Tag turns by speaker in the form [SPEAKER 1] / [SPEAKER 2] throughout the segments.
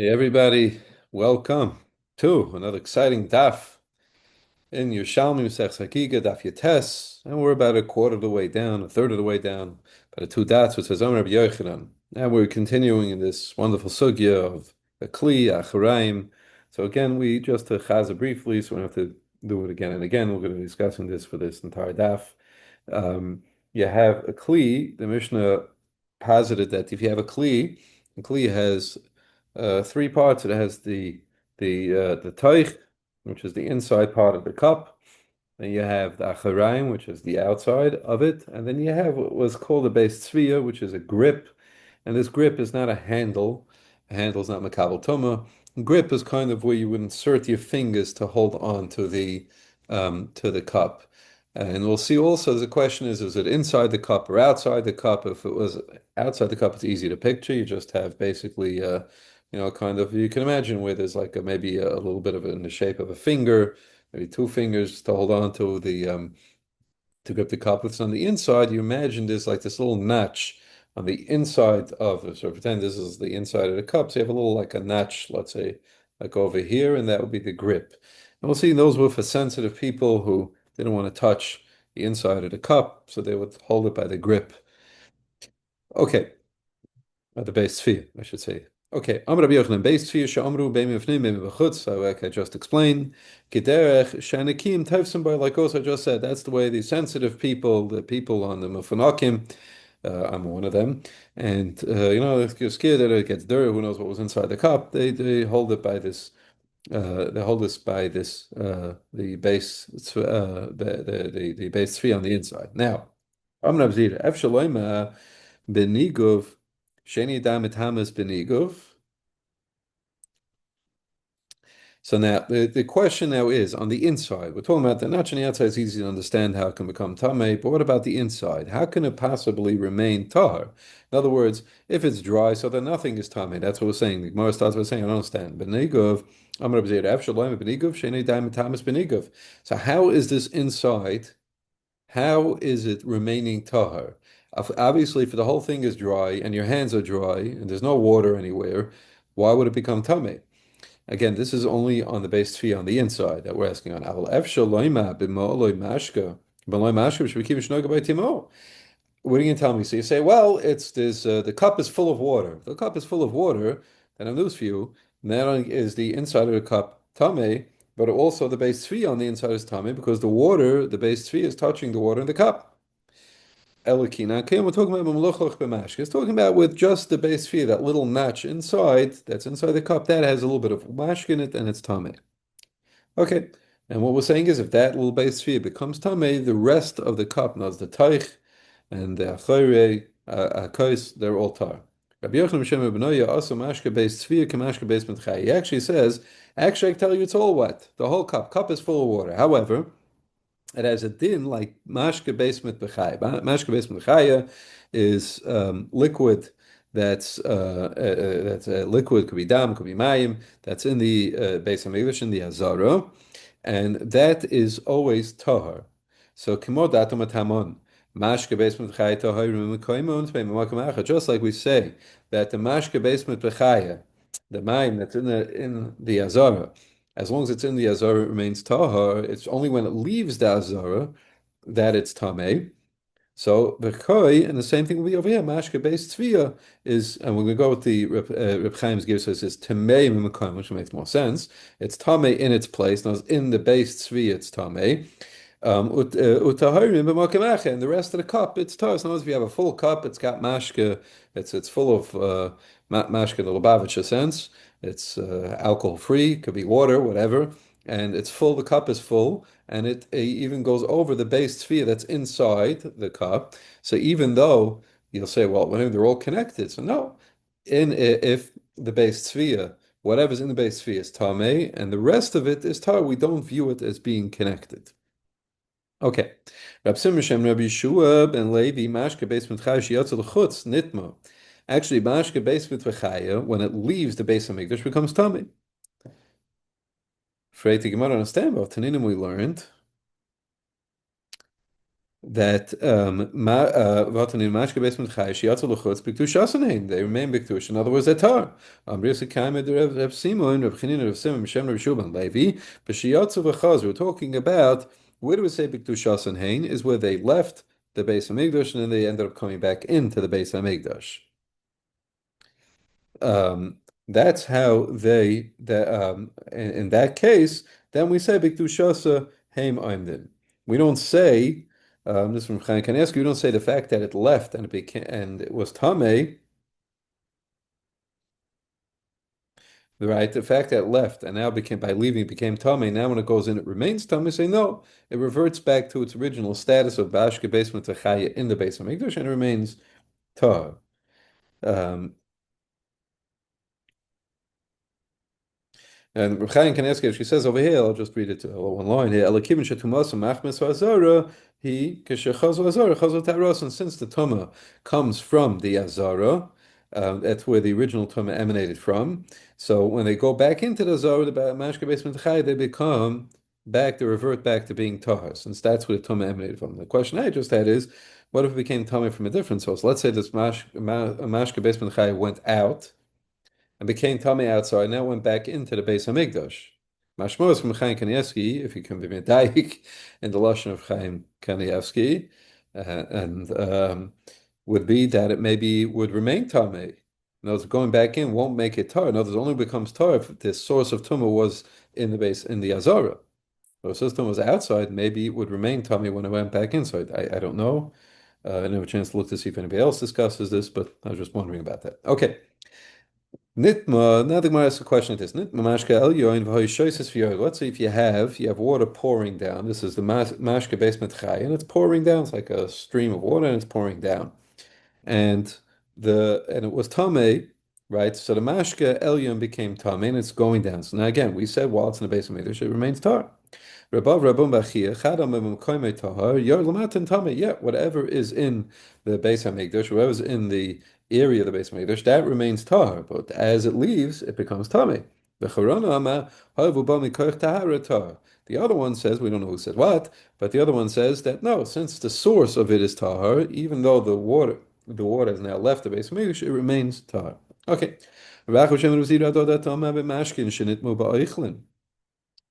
[SPEAKER 1] Hey everybody, welcome to another exciting daf in Yerushalmi Chagigah Daf Yates, and we're about a quarter of the way down, a third of the way down, about two dots, which says Rabbi Yochanan. And we're continuing in this wonderful sugya of a kli, acharaim. So again, we just to chaza briefly, so we don't have to do it again and again. We're going to be discussing this for this entire daf. You have a kli. The Mishnah posited that if you have a kli has three parts. It has the teich, which is the inside part of the cup. Then you have the acharayim, which is the outside of it, and then you have what was called a base tzviya, which is a grip. And this grip is not a handle. A handle is not makabel tuma. Grip is kind of where you would insert your fingers to hold on to the cup. And we'll see also the question is it inside the cup or outside the cup? If it was outside the cup, it's easy to picture. You just have basically kind of you can imagine where there's like maybe a little bit of it in the shape of a finger, maybe two fingers to hold on to the to grip the cup. If it's on the inside, you imagine there's like this little notch on the inside of it. So pretend this is the inside of the cup. So you have a little like a notch, let's say, like over here, and that would be the grip. And we'll see those were for sensitive people who didn't want to touch the inside of the cup, so they would hold it by the grip. Okay, at the base sphere, I should say. Okay, Amr Rabbi Yochanan, base sphere, she'amru beim mifnim, beim b'chutz, so like I just explained. Gederech, shanakim, tevsim by, like also I just said, that's the way the sensitive people, the people on the mufanakim, I'm one of them, and if you're scared that it gets dirty, who knows what was inside the cup, they hold it by this, they hold this by this, the base, the base sphere on the inside. Now, Amr Rabbi Zira, Efshaloima, beniguv, Sheni Damit Hamas Benigov. So now the question now is on the inside. We're talking about the notch on the outside is easy to understand how it can become tamei, but what about the inside? How can it possibly remain tahar? In other words, if it's dry, so then nothing is tamei. That's what we're saying. The Gemara starts by saying, I don't understand. Benigov, Amar B'Zeir Efshalaim Benigov, Sheni Daim Tamas Benigov. So how is this inside? How is it remaining tahar? Obviously, if the whole thing is dry and your hands are dry and there's no water anywhere, why would it become tamei? Again, this is only on the base fee on the inside that we're asking on. What are you going to tell me? So you say, well, it's this. The cup is full of water. If the cup is full of water, then I have news for you. Not only is the inside of the cup tame, but also the base fee on the inside is tame because the water, the base fee, is touching the water in the cup. Elikina. Okay, we're talking about Mamluchach b'mashke. It's talking about with just the base fee, that little notch inside, that's inside the cup, that has a little bit of mashke in it, and it's tameh. Okay, and what we're saying is if that little base fee becomes tameh, the rest of the cup, now the taich and the achayre, akos, they're all tar. Rabbi Yochanan Shem Benoya also mashke base tzviyah k'mashke base mitchai. He actually says, actually, I can tell you it's all wet. The whole cup. Cup is full of water. However, it has a din like mashke basement b'chaya. Mashke basement b'chaya is liquid that's liquid, could be dam, could be mayim, that's in the Beis Hamikdash, in the Azara, and that is always tahar. So kimo datum atamon. Mashke basement b'chaya tahar m'koimon t'mei m'makam. Just like we say that the mashke basement b'chaya, the mayim that's in the Azara, as long as it's in the Azara, it remains tahar. It's only when it leaves the Azara that it's tameh. So v'choi, and the same thing will be over here. Mashke based tzviya is, and we're going to go with the Reb Chaim's gives us is tamei mimukam, which makes more sense. It's tamei in its place. Now, in the base tzviya, it's tamei. Utaharim b'makam, and the rest of the cup, it's tahar. So if you have a full cup, it's got mashke. It's full of mashke in the Lubavitcher sense. It's alcohol free, could be water, whatever, and it's full. The cup is full, and it even goes over the base sphere that's inside the cup. So even though you'll say, well, when they're all connected, so no, in if the base sphere, whatever's in the base sphere is tameh, and the rest of it is tar, we don't view it as being connected. Okay. Rab Simon Shem Rabbi Yeshua ben Levi Mashke Beis Mitchaya Sheyatzel L'Chutz Nitma. Actually, Mashke Beis Mitchaya, when it leaves the Beis Hamikdash, becomes tummy. Afraid to Gemara understand, but Taninim we learned that Vatanin Mashke Basement Chai Shiatzu L'chutz B'Ktush Asanein. They remain B'Ktush. In other words, they're tar. Risi Kaimed Reb Simon, Reb Chanina, Reb Simon, Mishem, Reb Shuban, Levi, B'Shiatzu V'Chaz. We're talking about where do we say B'Ktush Asanein is where they left the base of Hamikdash and then they ended up coming back into the base of Hamikdash. Um, that's how they in that case, then we say Bikdushasa Haim Oimdin. We don't say this from Chaim Kaneski, we don't say the fact that it left and it became and it was Tameh, right? The fact that it left and now became by leaving it became Tameh, now when it goes in it remains Tameh, say no, it reverts back to its original status of Bashke basement Tachaya in the base of Mikdash and it remains Tar. Um, And Reb Chaim Kanievsky, she says over here, I'll just read it one line here. Elakivin shetumas machmes v'azara, he keshechazu azara chazu taros. And since the tuma comes from the azara, that's where the original tuma emanated from. So when they go back into the azara, the mashke basement chay, they become back, they revert back to being tahar, since that's where the tuma emanated from. The question I just had is, what if it became tummy from a different source? Let's say this mashke basement chay went out and became tummy outside, now went back into the base Hamikdash. Mashmos from Chaim Kanievsky, if you can be medayik in the lashon of Chaim Kanievsky, and would be that it maybe would remain tummy. In other words, going back in won't make it tar. In other words, it only becomes tar if the source of tumah was in the base in the azara. If the system was outside, maybe it would remain tummy when it went back inside. I don't know. I didn't have a chance to look to see if anybody else discusses this, but I was just wondering about that. Okay. Nitma, now the Gemara asks a question like this. Nitma mashka el yoin v'hoy shoyses v'yoy. Let's say if you have water pouring down. This is the mashka basement chai, and it's pouring down. It's like a stream of water, and it's pouring down. And it was tame, right? So the mashka elyon became tame, and it's going down. So now again, we said while it's in the basement, it remains tar. Rabav Rabun Bachia, Chadam Koime Tahar, Yor Lamatan Tame. Yeah, whatever is in the Beis HaMikdash, whatever's in the area of the Beis HaMikdash, that remains Tahar. But as it leaves, it becomes Tame. The Charana Ama, Havu Bami Koich Tahara Tahar. The other one says, we don't know who said what, but the other one says that no, since the source of it is Tahar, even though the water has now left the Beis HaMikdash, it remains Tahar. Okay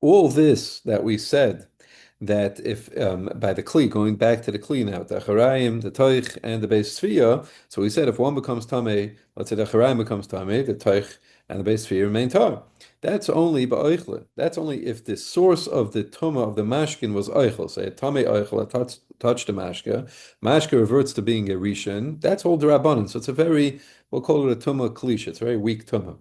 [SPEAKER 1] all this that we said, that if by the kli, going back to the kli now, the charayim, the toich, and the beis tzviya, so we said if one becomes tamei, let's say the charayim becomes tamei, the toich and the beis tzviya remain tar. That's only ba'oichle. That's only if the source of the tuma of the mashkin was oichel. Say a tamei oichel, touched the mashka reverts to being a rishon. That's all drabanan. So it's a very, we'll call it a tuma klisha. It's a very weak tuma.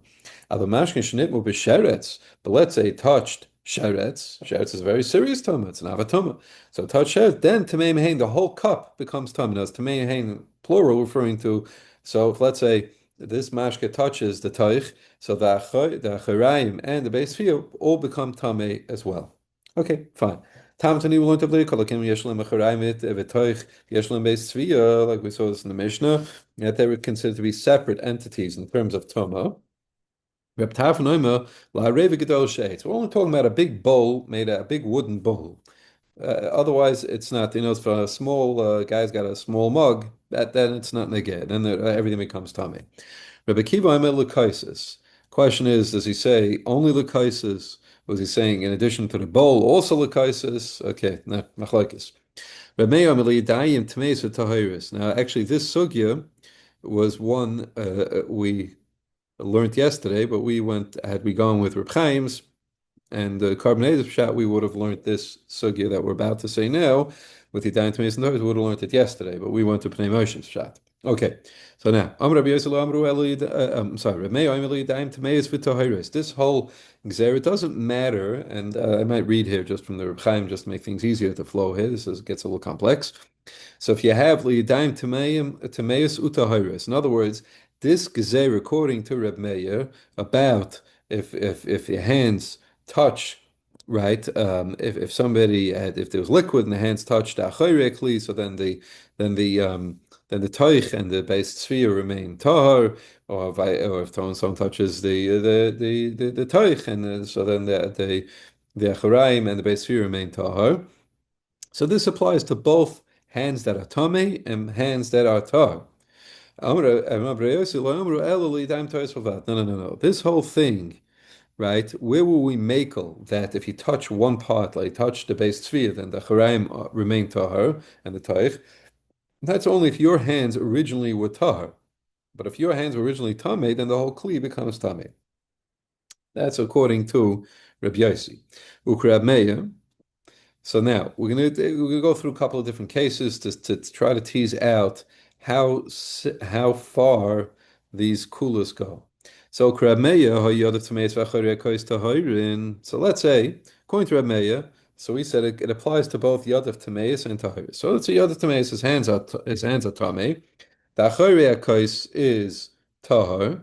[SPEAKER 1] Aber mashkin shnitmu b'sheretz, but let's say touched sheretz. Sheretz is a very serious tumah. It's an avatuma. So touch sheretz, then tamei mehain, the whole cup becomes tumah. Now it's tamei mehain plural, referring to. So if let's say this mashke touches the taich, so the acharaim and the beis tzviya all become tamei as well. Okay, fine. Tam tani will learn to play kolakim yeshlim acharaim it v'toich yeshlim beis tzviya, like we saw this in the Mishnah, that they were considered to be separate entities in terms of tumah. We're only talking about a big bowl made a big wooden bowl. Otherwise, it's not. If a small guy's got a small mug, then it's not neged. Then everything becomes tummy. Rabbi Kiva Omer lekaisis. Question is, does he say only lekaisis? Was he saying in addition to the bowl also lekaisis? Okay, machlokes. Rabbi Omer liyadayim tmeis v'tahiris. Now, actually, this sugya was one we learned yesterday, but had we gone with Reb Chaim's and the carbonated shot, we would have learned this sugya that we're about to say now with the Dayan Tameis and we would have learned it yesterday, but we went to Pnei Moshe's shot. Okay, so now I'm sorry, this whole Xer, it doesn't matter, and I might read here just from the Reb Chaim just to make things easier to flow here. Gets a little complex. So if you have liyadayim tameis utahiris, in other words, this gezer according to Reb Meir about if your hands touch, right? If somebody if there was liquid and the hands touched achirekli, so then the toich and the base sphere remain tahar, or if someone touches the toich, and so then the acharaim and the base sphere remain tahar. So this applies to both hands that are tame and hands that are tar. No, no, no, no. This whole thing, right? Where will we makel that if you touch one part, like touch the base sphere, then the charaim remain tahar and the taich? That's only if your hands originally were tahar. But if your hands were originally tamei, then the whole kli becomes tamei. That's according to Rabbi Yossi. Ukrab Meir. So now we're gonna go through a couple of different cases to try to tease out how far these kulas go. So Krab Meir, so let's say, according to Rab Meir, so we said it applies to both Yadav Tameis and Tahir. So let's say Yadav Tameis, his hands are Tamei. The Achorei Kais is Tahar.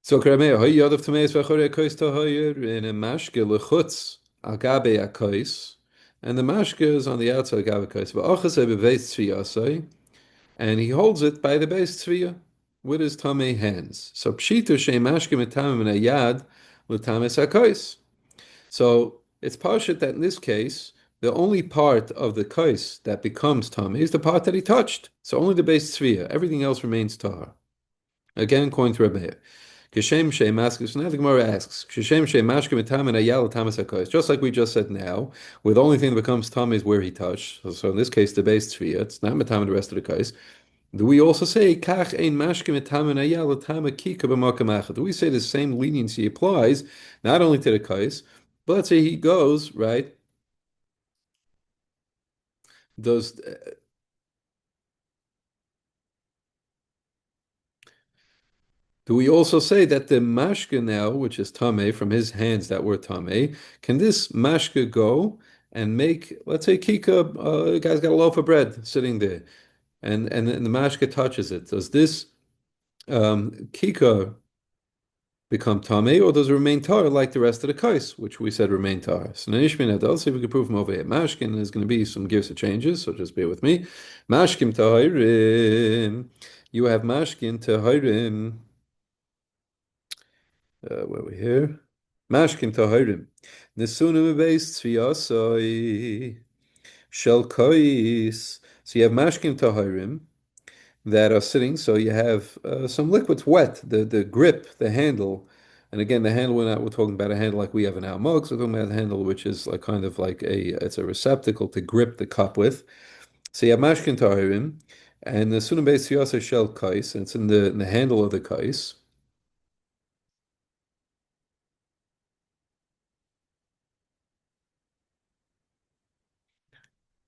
[SPEAKER 1] So Karamea, hoy yadav tameis v'achorei kois tahoyer in a mashke lechutz agabe akois, and the mashke is on the outside agabe akois. V'achasei beveis tzviyasai, and he holds it by the base tzviya with his tamei hands. So pshita shei mashke mitamim in a yad l'tames akois. So it's pashut that in this case, the only part of the kois that becomes tamei is the part that he touched. So only the base tzviya. Everything else remains tahar. Again, according to Rebbe. Kishem Shei Maskus. Now the Gemara asks, Kishem Shei Mashkim Etam and Ayal Tamas HaKois. Just like we just said now, where the only thing that becomes Tam is where he touched. So in this case, the base Tzviya, it's not Metam and the rest of the Kais. Do we also say, Kach Ein Mashkim Etam and Ayal Tama Kika B'Makam Do we say the same leniency applies not only to the Kais, but let's say he goes, right, does Do we also say that the mashke now, which is tame from his hands that were tame, can this mashke go and make, let's say, kika, a guy's got a loaf of bread sitting there, and the mashke touches it. Does this kika become tame, or does it remain tar like the rest of the kais, which we said remain tar? So Nanishmin Adal, see if we can prove from over here. Mashkin, there's going to be some gifts of changes, so just bear with me. Mashkim tahirim. You have mashkin tahirim. Where we here? Mashkin tahirim. Nesunim beis tzviyasai shel kois. So you have mashkin tahirim that are sitting. So you have some liquids wet, the grip, the handle. And again, the handle we're talking about a handle like we have in our mugs. We're talking about a handle which is like kind of like it's a receptacle to grip the cup with. So you have mashkin tahirim, and the sunim beis tzviyasai shel kois, and it's in the handle of the kois.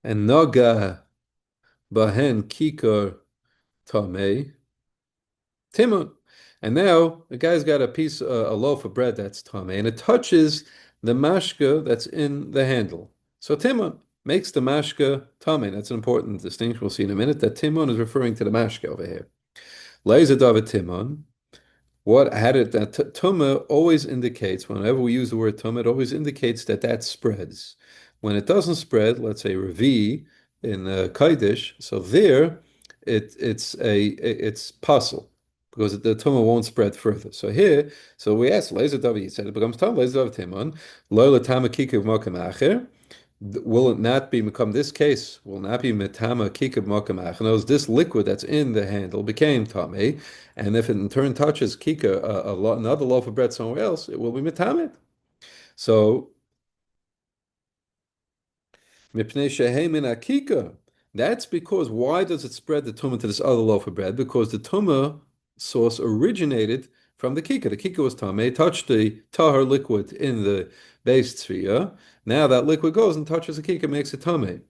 [SPEAKER 1] And naga bahen kikar tamei timun. And now the guy's got a loaf of bread that's tamei, and it touches the mashka that's in the handle. So timun makes the mashka tamei. That's an important distinction. We'll see in a minute that timun is referring to the mashka over here. Leiza david timun. What had it that tuma always indicates, whenever we use the word tuma, it always indicates that that spreads. When it doesn't spread, let's say revi in Kaidish, so there it's puzzle because the tuma won't spread further. So here, so we ask Lezer Davi, he said it becomes tam Lezer Davi Timon, Lola Tama Kikav Makam Acher. Will it not become this case? Will not be metama kikab makam achnos. This liquid that's in the handle became tame, and if it in turn touches kika, another loaf of bread somewhere else, it will be metamet. So mipnei shehemin akika. That's because why does it spread the tumah to this other loaf of bread? Because the tumah source originated from the kika. The kika was tame, touched the tahar liquid in the base tzviya. Now that liquid goes and touches the kika, makes it tame.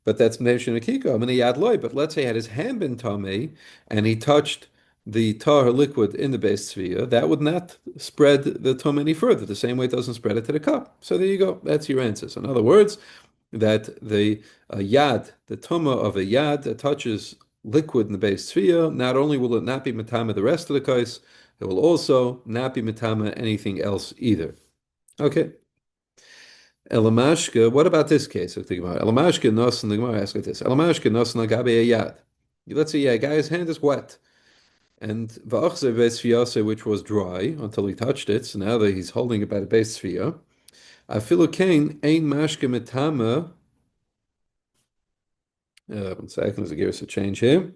[SPEAKER 1] But that's Meshin Akika. I mean, he had loy. But let's say he had his hand been tame and he touched the tar liquid in the base tzviya, that would not spread the tum any further. The same way it doesn't spread it to the cup. So there you go. That's your answer. So in other words, that the yad, the tuma of a yad that touches liquid in the base tzviya, not only will it not be matama the rest of the kais, it will also not be matama anything else either. Okay. Elamashka, what about this case? Elamashka nos, and the Gemara asks like this. Elamashka nos nagabe yad. Let's say, yeah, a guy's hand is wet. And va'achze vesfiyase, which was dry until he touched it. So now that he's holding it by the base sphere. Afilu kain ein mashke metama. 1 second, there's a gears to change here.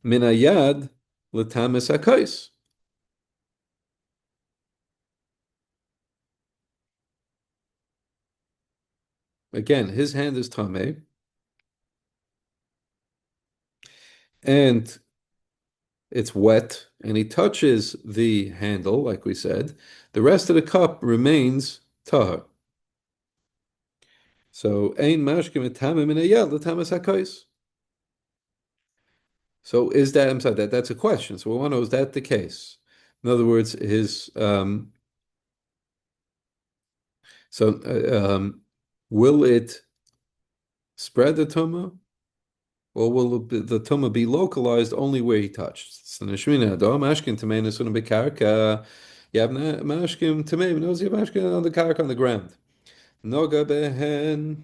[SPEAKER 1] Min ayad letamis hakais. Again, his hand is tame, and it's wet, and he touches the handle, like we said. The rest of the cup remains tahar. So ein mashke metama min ayad letamis hakais. So is that, I'm sorry, that's a question. So we want to know, is that the case? In other words, so will it spread the tumah, or will the tumah be localized only where he touched? So neshmina adom mashkin tamei nesun bekarka. You have mashkin tamei, knows you have mashkin on the karka on the ground. Noga behen.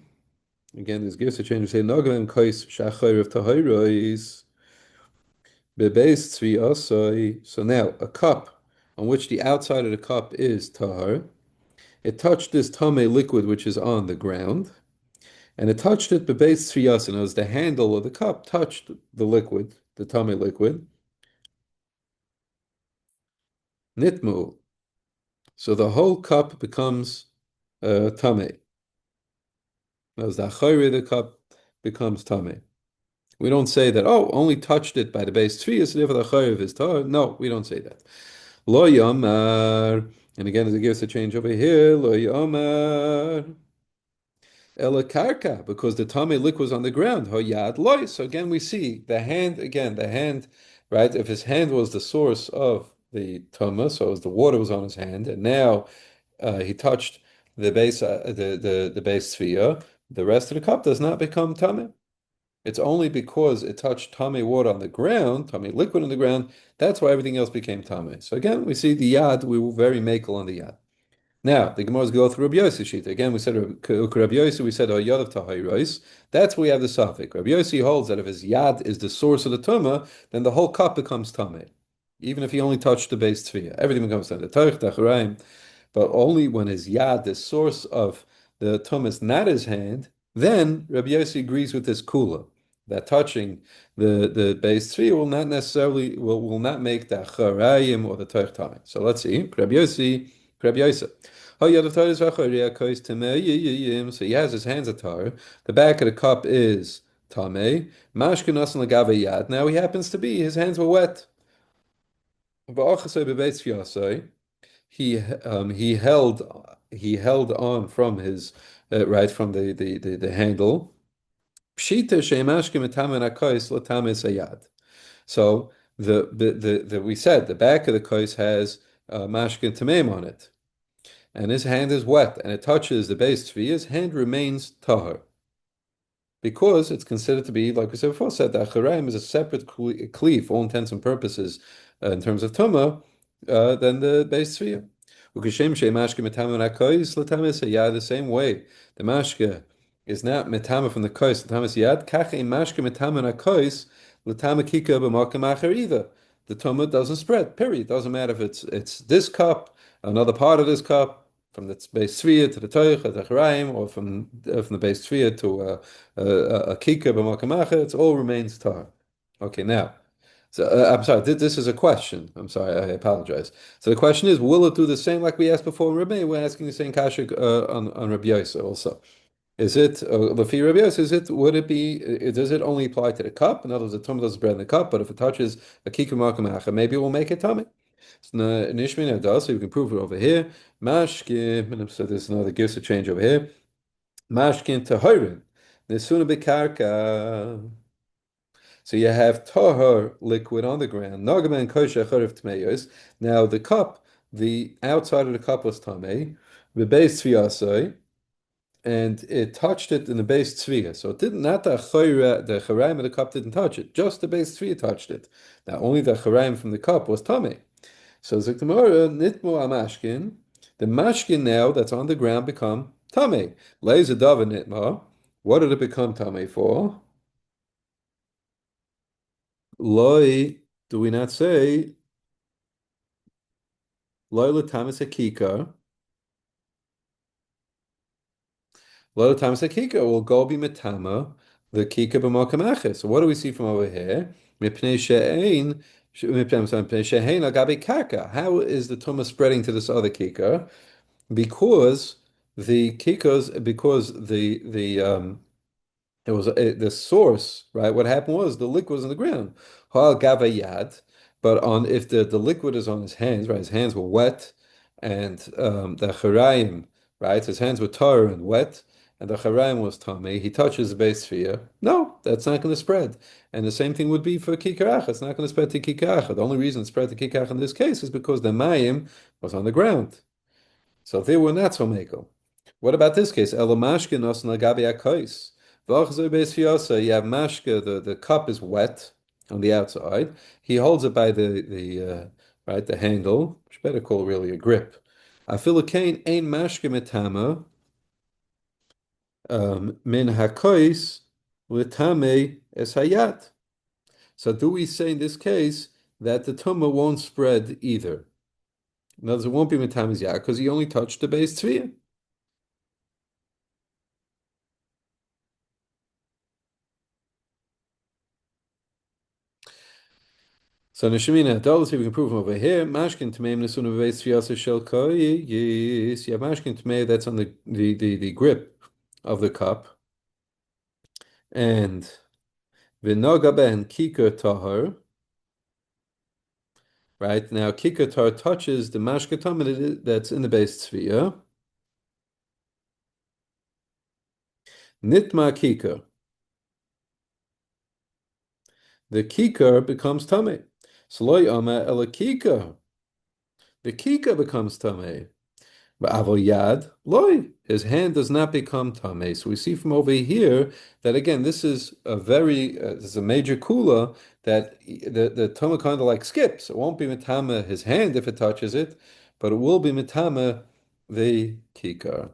[SPEAKER 1] Again, this gives a change. We say noga behen kois shachar of tahirois. So now a cup on which the outside of the cup is tahar, it touched this tame liquid which is on the ground, and it touched it bebeis tzviyas, as the handle of the cup touched the liquid, the tame liquid, nitmu. So the whole cup becomes tame. As the achayre of the cup becomes tame. We don't say that, oh, only touched it by the base tzviyas, and therefore the achayre is tahar. No, we don't say that. Lo yamar, and again, as it gives a change over here, lo yamar, ela karka, because the tame liquid was on the ground. Hoyad loy. So again, we see the hand. Again, the hand, right? If his hand was the source of the tama, so as the water was on his hand, and now he touched the base, the base sphere. The rest of the cup does not become tame. It's only because it touched tame water on the ground, tame liquid on the ground, that's why everything else became tame. So again, we see the yad, we were very makel on the yad. Now, the Gemara's go through Rabbi Yossi sheet. Again, we said Rabbi Yossi, we said yad of tahayros. That's where we have the suffix. Rabbi Yossi holds that if his yad is the source of the tumah, then the whole cup becomes tame. Even if he only touched the base tefillah, everything becomes tame. The tarich, the but only when his yad, the source of the tumah, is not his hand, then Rabbi Yossi agrees with this kula that touching the base three will not necessarily will not make the charayim or the toich tamei. So let's see. Rabbi Yossi, Rabbi Yosef. So he has his hands atar. The back of the cup is tamei. Mashkenas and yad. Now he happens to be his hands were wet. He he held on from his right from the handle. Pshita she'emashkim etamen hakois l'tames hayad. So the we said the back of the kois has mashkin tameim on it, and his hand is wet, and it touches the base tzvi. His hand remains tahor because it's considered to be, like we said before, said that Acharaim is a separate kli for all intents and purposes in terms of Tumah than the base Tzviyah. Yeah, the same way the mashke is not metama from the kois, letamas yad, kache mashke metama nakois, letama kika b'makam acher either. The tumah doesn't spread. Period. It doesn't matter if it's this cup, another part of this cup, from the base tzviya to the toich, the charaim, or from the base tzviya to a kika b'makamacha, it all remains tar. Okay, now, so I'm sorry, this is a question. I'm sorry, I apologize. So the question is, will it do the same like we asked before in Rabbi? We're asking the same kasha on Rabbi Yosef also. Is it Lafi Rabbi Yosef? Would it be? Does it only apply to the cup? In other words, the tumah doesn't spread in the cup, but if it touches a kika b'makamacha, maybe it will make it tummy. Nishmin does, so you can prove it over here. Mashkin, so there's another gives a change over here. Mashkin tahorin. Nesuna bekarka. So you have tahor liquid on the ground. Nagaman kosher charif tmeyos. Now the cup, the outside of the cup was tamei. The base tzviyasai, and it touched it in the base tzviya. So it didn't, not the chayra, of the cup didn't touch it. Just the base tzviya touched it. Now only the chayraim from the cup was tamei. So Ziktamara nitmu amashkin. The mashkin now that's on the ground become tame. Laser dava nitma. What did it become tame for? Loi, do we not say loi latamis hakika? A lot of times the kika will go be metama, the kika b'makam aches. So what do we see from over here? Mipnei she'ein, mipnei she'ein agabe kaka. How is the tumah spreading to this other kika? Because the it was the source, right? What happened was the liquid was in the ground. Ha'al gavayad, but on if the liquid is on his hands, right? His hands were wet, and the charayim, right? His hands were tar and wet, and the charayim was tummy. He touches the base sphere. No, that's not going to spread. And the same thing would be for kikarach. It's not going to spread to kikarach. The only reason it spread to kikarach in this case is because the mayim was on the ground. So they were not so mekel. What about this case? Elamashke nos nagabi akais. V'achzoi beis fiyasa. You have mashke. The cup is wet on the outside. He holds it by the right the handle, which better call really a grip. Afilakain ein mashke metama min hakais litame es hayat. So do we say in this case that the tumah won't spread either? In other words, it won't be metamas yat because he only touched the base tzviyah. So Neshimina Adolos, we can prove from over here. Mashkin Tmeim Nesuna Beis Fiasa Shel Koyis. You have Mashkin Tmei that's on the grip of the cup. And Vinoga Ben Kika Tahar. Right now, Kika Tahar touches the Mashkatam that's in the base Tzviya. Nitma Kika. The Kika becomes Tame. Sloy Ama Ela Kika. The Kika becomes Tame. But avoyad loy, his hand does not become tameh. So we see from over here that again, this is a this is a major kula that the tumah kind of like skips. It won't be mitama his hand if it touches it, but it will be mitama the kikar.